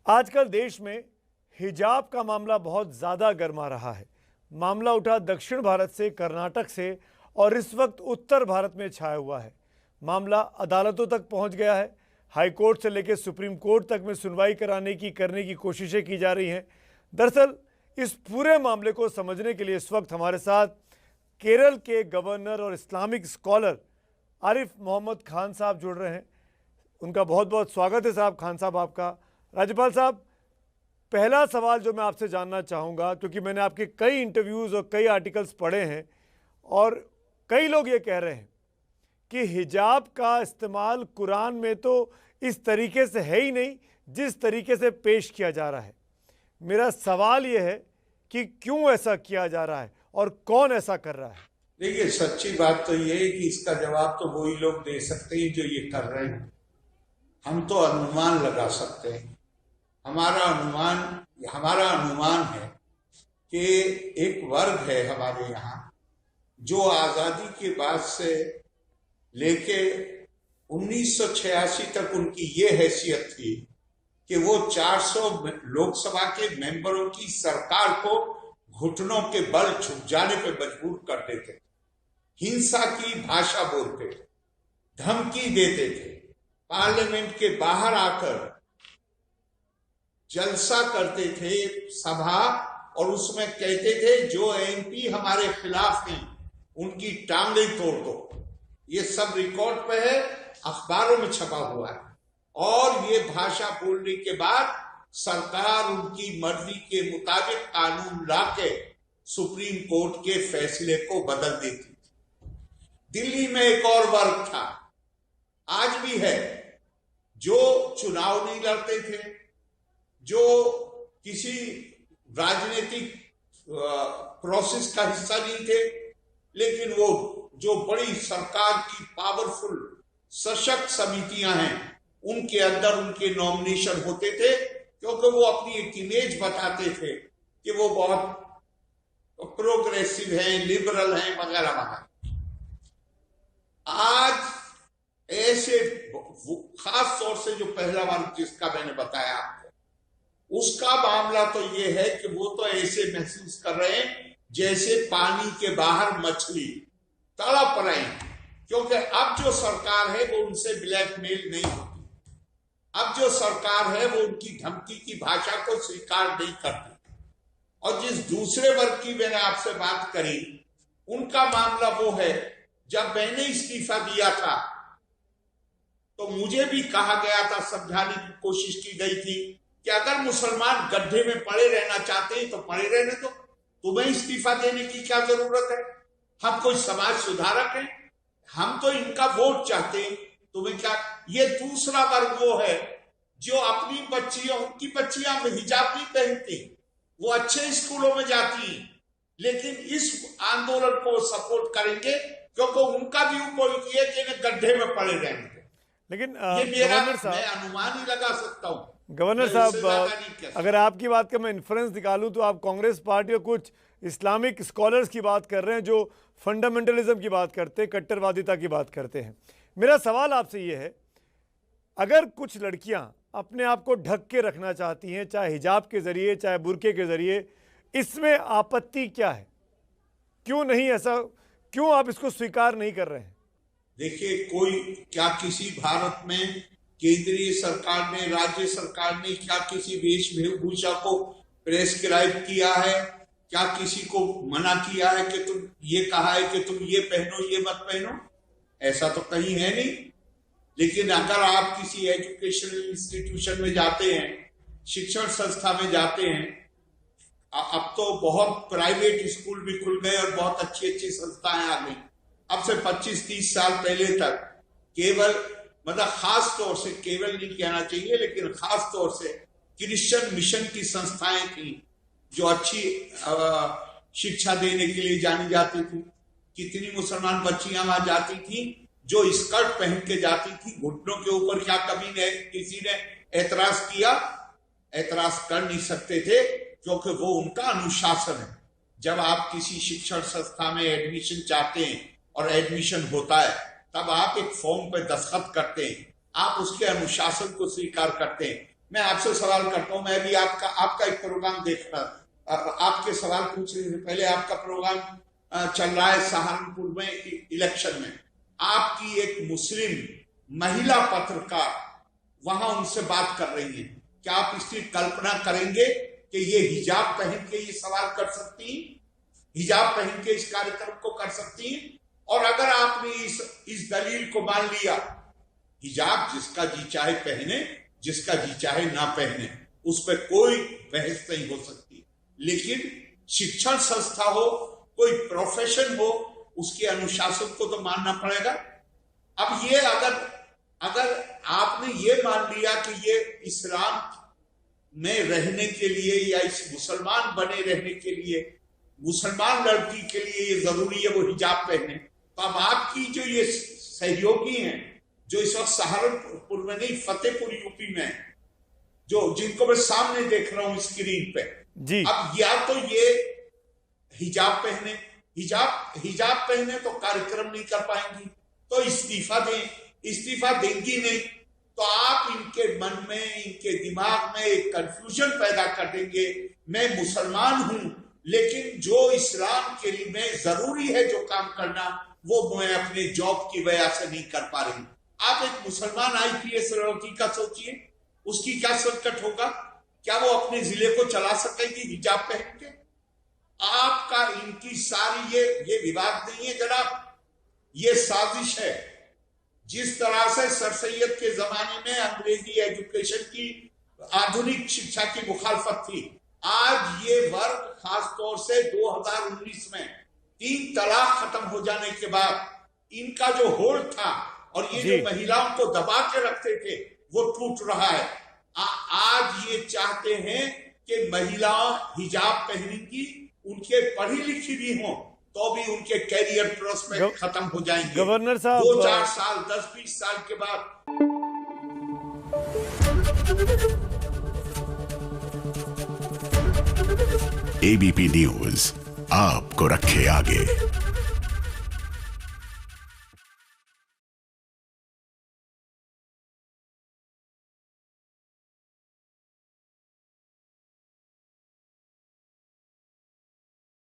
आजकल देश में हिजाब का मामला बहुत ज़्यादा गर्मा रहा है। मामला उठा दक्षिण भारत से, कर्नाटक से और इस वक्त उत्तर भारत में छाया हुआ है। मामला अदालतों तक पहुंच गया है। हाई कोर्ट से लेकर सुप्रीम कोर्ट तक में सुनवाई करने की कोशिशें की जा रही हैं। दरअसल इस पूरे मामले को समझने के लिए इस वक्त हमारे साथ केरल के गवर्नर और इस्लामिक स्कॉलर आरिफ मोहम्मद खान साहब जुड़ रहे हैं। उनका बहुत बहुत स्वागत है साहब। खान साहब आपका। राज्यपाल साहब, पहला सवाल जो मैं आपसे जानना चाहूँगा, क्योंकि मैंने आपके कई इंटरव्यूज़ और कई आर्टिकल्स पढ़े हैं और कई लोग ये कह रहे हैं कि हिजाब का इस्तेमाल कुरान में तो इस तरीके से है ही नहीं जिस तरीके से पेश किया जा रहा है। मेरा सवाल ये है कि क्यों ऐसा किया जा रहा है और कौन ऐसा कर रहा है? देखिए, सच्ची बात तो ये है कि इसका जवाब तो वही लोग दे सकते हैं जो ये कर रहे हैं। हम तो अनुमान लगा सकते हैं। हमारा अनुमान है कि एक वर्ग है हमारे यहाँ जो आजादी के बाद से लेके 1986 तक उनकी ये हैसियत थी कि वो 400 लोकसभा के मेंबरों की सरकार को घुटनों के बल झुक जाने पे मजबूर कर देते थे, हिंसा की भाषा बोलते थे, धमकी देते थे, पार्लियामेंट के बाहर आकर जलसा करते थे सभा, और उसमें कहते थे जो एमपी हमारे खिलाफ हैं उनकी टांगें तोड़ दो। ये सब रिकॉर्ड पे है, अखबारों में छपा हुआ है। और ये भाषा बोलने के बाद सरकार उनकी मर्जी के मुताबिक कानून लाके सुप्रीम कोर्ट के फैसले को बदल देती थी। दिल्ली में एक और वर्ग था, आज भी है, जो चुनाव नहीं लड़ते थे, जो किसी राजनीतिक प्रोसेस का हिस्सा नहीं थे, लेकिन वो जो बड़ी सरकार की पावरफुल सशक्त समितियां हैं उनके अंदर उनके नॉमिनेशन होते थे, क्योंकि वो अपनी एक इमेज बताते थे कि वो बहुत प्रोग्रेसिव हैं, लिबरल हैं, वगैरह वगैरह। आज ऐसे खास तौर से जो पहला वर्ग जिसका मैंने बताया आपको, उसका मामला तो ये है कि वो तो ऐसे महसूस कर रहे हैं जैसे पानी के बाहर मछली तड़प रहे हैं, क्योंकि अब जो सरकार है वो उनसे ब्लैकमेल नहीं होती। अब जो सरकार है वो उनकी धमकी की भाषा को स्वीकार नहीं करती। और जिस दूसरे वर्ग की मैंने आपसे बात करी, उनका मामला वो है, जब मैंने इस्तीफा दिया था तो मुझे भी कहा गया था, समझाने की कोशिश की गई थी कि अगर मुसलमान गड्ढे में पड़े रहना चाहते हैं तो पड़े रहने दो, तुम्हें इस्तीफा देने की क्या जरूरत है? हम कोई समाज सुधारक हैं, हम तो इनका वोट चाहते हैं, तुम्हें क्या? ये दूसरा वर्ग वो है जो अपनी बच्चियों, उनकी बच्चियां हिजाब नहीं पहनती, वो अच्छे स्कूलों में जाती हैं, लेकिन इस आंदोलन को सपोर्ट करेंगे क्योंकि उनका भी ऊपर ये कि इन्हें गड्ढे में पड़े रहेंगे। लेकिन ये मेरा मैं अनुमान ही लगा सकता हूँ। गवर्नर साहब, अगर आपकी बात का मैं इन्फ्रेंस निकालूं तो आप कांग्रेस पार्टी और कुछ इस्लामिक स्कॉलर्स की बात कर रहे हैं जो फंडामेंटलिज्म की बात करते हैं, कट्टरवादिता की बात करते हैं। मेरा सवाल आपसे ये है, अगर कुछ लड़कियां अपने आप को ढक के रखना चाहती हैं, चाहे हिजाब के ज़रिए चाहे बुर्के के ज़रिए, इसमें आपत्ति क्या है? क्यों नहीं ऐसा, क्यों आप इसको स्वीकार नहीं कर रहे हैं? देखिए, कोई क्या किसी भारत में केंद्रीय सरकार ने, राज्य सरकार ने क्या किसी वेशभूषा को प्रेस्क्राइब किया है? क्या किसी को मना किया है कि तुम ये कहा है कि तुम ये पहनो, ये मत पहनो? ऐसा तो कहीं है नहीं। लेकिन अगर आप किसी एजुकेशनल इंस्टीट्यूशन में जाते हैं, शिक्षण संस्था में जाते हैं, अब तो बहुत प्राइवेट स्कूल भी खुल गए और बहुत अच्छी अच्छी संस्थाएं आ गई। अब से 25-30 साल पहले तक केवल, मतलब खास तौर से, केवल नहीं कहना चाहिए, लेकिन खास तौर से क्रिश्चियन मिशन की संस्थाएं थी जो अच्छी शिक्षा देने के लिए जानी जाती थी। कितनी मुसलमान बच्चियां वहां जाती थी जो स्कर्ट पहन के जाती थी घुटनों के ऊपर। क्या कभी किसी ने ऐतराज किया? ऐतराज कर नहीं सकते थे, क्योंकि वो उनका अनुशासन है। जब आप किसी शिक्षण संस्था में एडमिशन चाहते हैं और एडमिशन होता है, तब आप एक फॉर्म पे दस्तखत करते हैं, आप उसके अनुशासन को स्वीकार करते हैं। मैं आपसे सवाल करता हूं, मैं भी आपका एक प्रोग्राम देख रहा, आपके सवाल पूछने से पहले आपका प्रोग्राम चल रहा है सहारनपुर में इलेक्शन में। आपकी एक मुस्लिम महिला पत्रकार वहां उनसे बात कर रही है। क्या आप इसकी कल्पना करेंगे कि ये हिजाब पहन के ये सवाल कर सकती हैं, हिजाब पहन के इस कार्यक्रम को कर सकती हैं? और अगर आपने इस दलील को मान लिया, हिजाब जिसका जी चाहे पहने, जिसका जी चाहे ना पहने, उस पर कोई बहस नहीं हो सकती। लेकिन शिक्षण संस्था हो, कोई प्रोफेशन हो, उसके अनुशासन को तो मानना पड़ेगा। अब ये अगर आपने ये मान लिया कि ये इस्लाम में रहने के लिए या इस मुसलमान बने रहने के लिए, मुसलमान लड़की के लिए ये जरूरी है वो हिजाब पहने, तो अब आपकी जो ये सहयोगी हैं, जो इस वक्त सहारनपुर में नहीं फतेहपुर यूपी में, जो जिनको मैं सामने देख रहा हूं स्क्रीन पे जी, अब या तो ये हिजाब पहने, हिजाब पहने तो कार्यक्रम नहीं कर पाएंगी, तो इस्तीफा दें, इस्तीफा देंगी नहीं तो आप इनके मन में, इनके दिमाग में एक कंफ्यूजन पैदा कर देंगे। मैं मुसलमान हूं, लेकिन जो इस्लाम के लिए मैं जरूरी है जो काम करना, वो मैं अपने जॉब की वजह से नहीं कर पा रही। आप एक मुसलमान आईपीएस लड़की का सोचिए, उसकी क्या संकट होगा? क्या वो अपने जिले को चला सकेगी हिजाब पहन के? आपका इनकी सारी ये विवाद नहीं है जनाब, ये साजिश है। जिस तरह से सर सैयद के जमाने में अंग्रेजी एजुकेशन की, आधुनिक शिक्षा की मुखालफत थी, आज ये वर्ग खासतौर से 2019 में 3 तलाक खत्म हो जाने के बाद इनका जो होल्ड था और ये जो महिलाओं को दबा के रखते थे वो टूट रहा है। आज ये चाहते हैं कि महिलाएं हिजाब पहनेंगी, उनके पढ़ी लिखी भी हों तो भी उनके कैरियर प्रोस्पेक्ट खत्म हो जाएंगे। गवर्नर साहब 2-4 साल 10-20 साल के बाद। एबीपी न्यूज आपको रखे आगे।